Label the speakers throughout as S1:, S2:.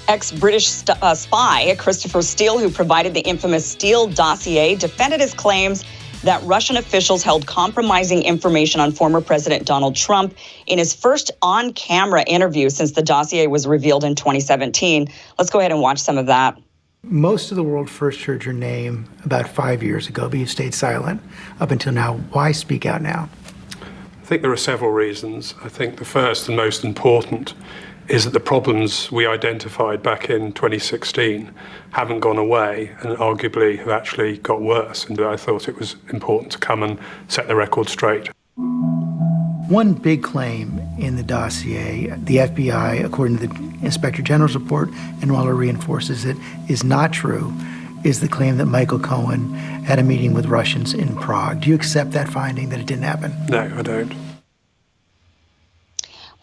S1: Ex-British spy Christopher Steele, who provided the infamous Steele Dossier, defended his claims that Russian officials held compromising information on former President Donald Trump in his first on-camera interview since the dossier was revealed in 2017. Let's go ahead and watch some of that.
S2: Most of the world first heard your name about 5 years ago, but you stayed silent up until now. Why speak out now?
S3: I think there are several reasons. I think the first and most important is that the problems we identified back in 2016 haven't gone away and arguably have actually got worse. And I thought it was important to come and set the record straight.
S2: One big claim in the dossier, the FBI, according to the Inspector General's report, and Mueller reinforces it, is not true, is the claim that Michael Cohen had a meeting with Russians in Prague. Do you accept that finding, that it didn't happen?
S3: No, I don't.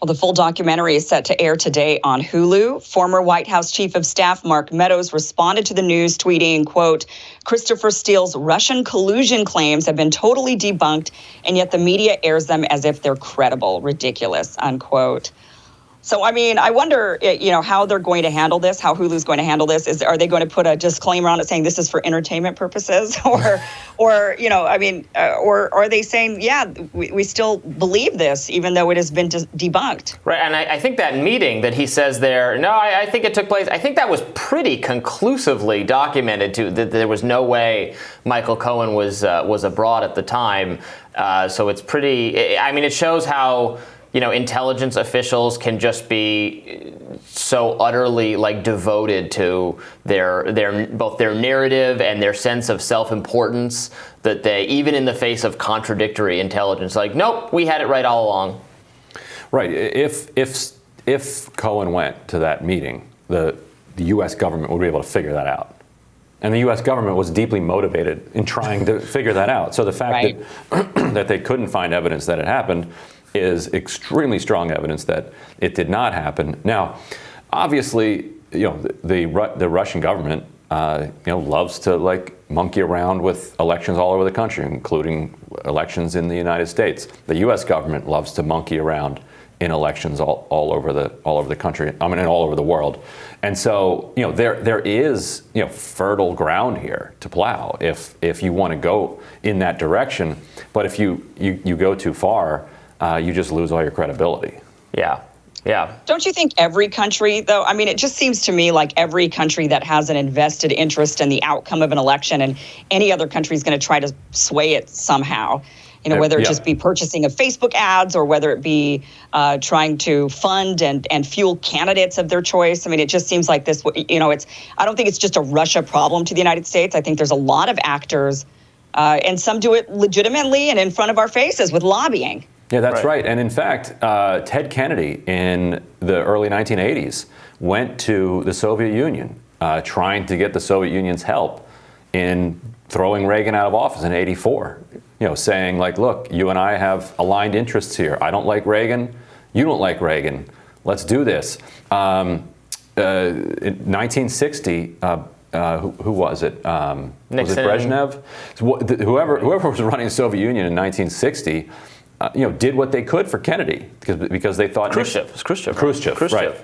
S1: Well, the full documentary is set to air today on Hulu. Former White House Chief of Staff Mark Meadows responded to the news, tweeting, quote, "Christopher Steele's Russian collusion claims have been totally debunked, and yet the media airs them as if they're credible. Ridiculous," unquote. So, I mean, I wonder, how they're going to handle this, how Hulu's going to handle this. Are they going to put a disclaimer on it saying this is for entertainment purposes? or are they saying, yeah, we still believe this, even though it has been debunked?
S4: Right. And I think that meeting that he says there, I think it took place. I think that was pretty conclusively documented, too, that there was no way Michael Cohen was abroad at the time. So it's pretty, it shows how, intelligence officials can just be so utterly devoted to their both their narrative and their sense of self-importance that they, even in the face of contradictory intelligence, nope, we had it right all along.
S5: Right. If Cohen went to that meeting, the U.S. government would be able to figure that out. And the U.S. government was deeply motivated in trying to figure that out. So the fact that they couldn't find evidence that it happened is extremely strong evidence that it did not happen. Now, obviously, the Russian government, loves to monkey around with elections all over the country, including elections in the United States. The U.S. government loves to monkey around in elections all over the country. And all over the world. And so, there is fertile ground here to plow if you want to go in that direction. But if you go too far, you just lose all your credibility.
S4: Yeah.
S1: Don't you think every country, though, it just seems to me like every country that has an invested interest in the outcome of an election, and any other country is going to try to sway it somehow, whether it just be purchasing of Facebook ads or whether it be trying to fund and fuel candidates of their choice. It just seems like this, I don't think it's just a Russia problem to the United States. I think there's a lot of actors, and some do it legitimately and in front of our faces with lobbying.
S5: Yeah, that's right. And in fact, Ted Kennedy in the early 1980s went to the Soviet Union trying to get the Soviet Union's help in throwing Reagan out of office in '84, saying look, you and I have aligned interests here. I don't like Reagan. You don't like Reagan. Let's do this. In 1960, who was it?
S4: Nixon.
S5: Was it Brezhnev? Whoever was running the Soviet Union in 1960, did what they could for Kennedy because they thought
S4: Khrushchev.
S5: Right.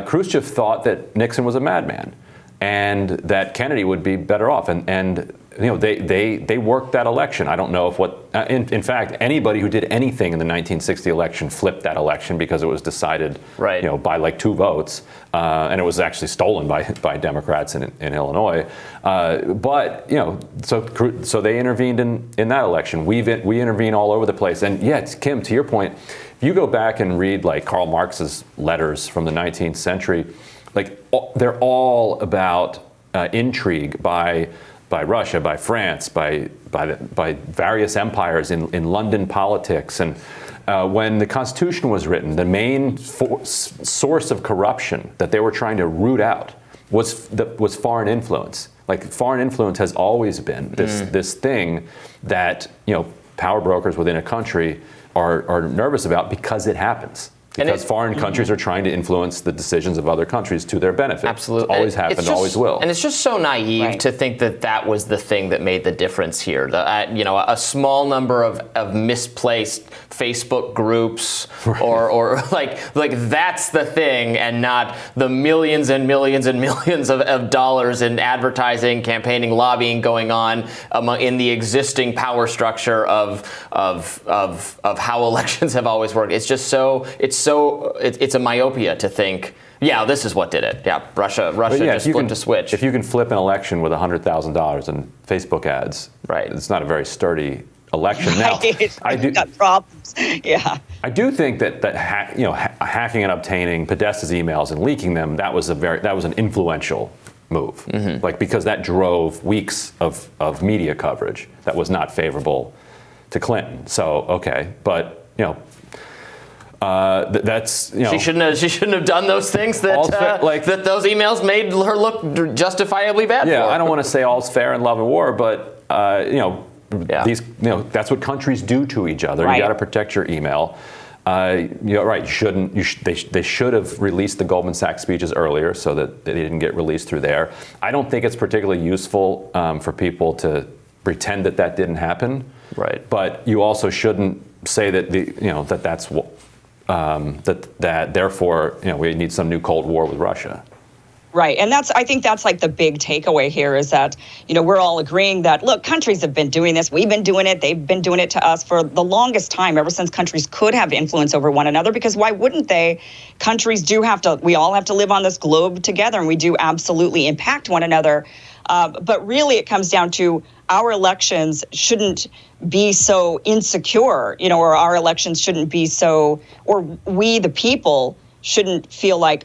S5: Khrushchev thought that Nixon was a madman and that Kennedy would be better off. And they worked that election. I don't know if in fact, anybody who did anything in the 1960 election flipped that election because it was decided by 2 votes. And it was actually stolen by Democrats in Illinois. But so they intervened in that election. We intervene all over the place. And Kim, to your point, if you go back and read Karl Marx's letters from the 19th century, they're all about intrigue by Russia, by France, by various empires in London politics. And when the Constitution was written, the main source of corruption that they were trying to root out was foreign influence. Foreign influence has always been this thing that power brokers within a country are nervous about because it happens. because foreign countries are trying to influence the decisions of other countries to their benefit.
S4: Absolutely.
S5: It's always happened, always will.
S4: And it's just so naive to think that that was the thing that made the difference here. A small number of misplaced Facebook groups or like that's the thing, and not the millions and millions and millions of dollars in advertising, campaigning, lobbying going on in the existing power structure of how elections have always worked. It's just it's a myopia to think, yeah, this is what did it. Yeah, Russia just flipped a switch.
S5: If you can flip an election with $100,000 in Facebook ads, it's not a very sturdy election. Now, I do got
S1: problems. Yeah,
S5: I do think that hacking and obtaining Podesta's emails and leaking them, that was an influential move, because that drove weeks of media coverage that was not favorable to Clinton. So but that's
S4: she shouldn't have done those things that those emails made her look justifiably bad.
S5: Yeah,
S4: for.
S5: I don't want to say all's fair in love and war, but these that's what countries do to each other.
S1: Right.
S5: You got to protect your email. Right. They should have released the Goldman Sachs speeches earlier so that they didn't get released through there. I don't think it's particularly useful for people to pretend that didn't happen.
S4: Right.
S5: But you also shouldn't say that that's what. That therefore, we need some new Cold War with Russia.
S1: Right. And I think that's like the big takeaway here is that, we're all agreeing that, look, countries have been doing this. We've been doing it. They've been doing it to us for the longest time, ever since countries could have influence over one another, because why wouldn't they? Countries we all have to live on this globe together, and we do absolutely impact one another. But really it comes down to our elections shouldn't be so insecure, or our elections shouldn't be so, or we, the people, shouldn't feel like,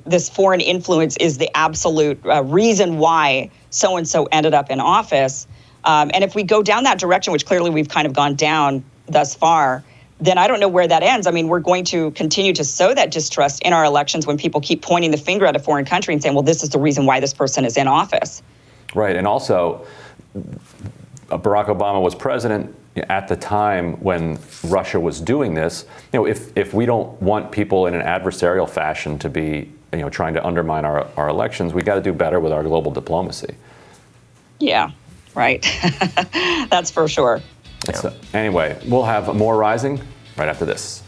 S1: this foreign influence is the absolute reason why so-and-so ended up in office. And if we go down that direction, which clearly we've kind of gone down thus far, then I don't know where that ends. I mean, we're going to continue to sow that distrust in our elections when people keep pointing the finger at a foreign country and saying, well, this is the reason why this person is in office.
S5: Right. And also, Barack Obama was president at the time when Russia was doing this. If we don't want people in an adversarial fashion to be, trying to undermine our elections, we got to do better with our global diplomacy.
S1: Yeah, right. That's for sure.
S5: Anyway, we'll have more Rising right after this.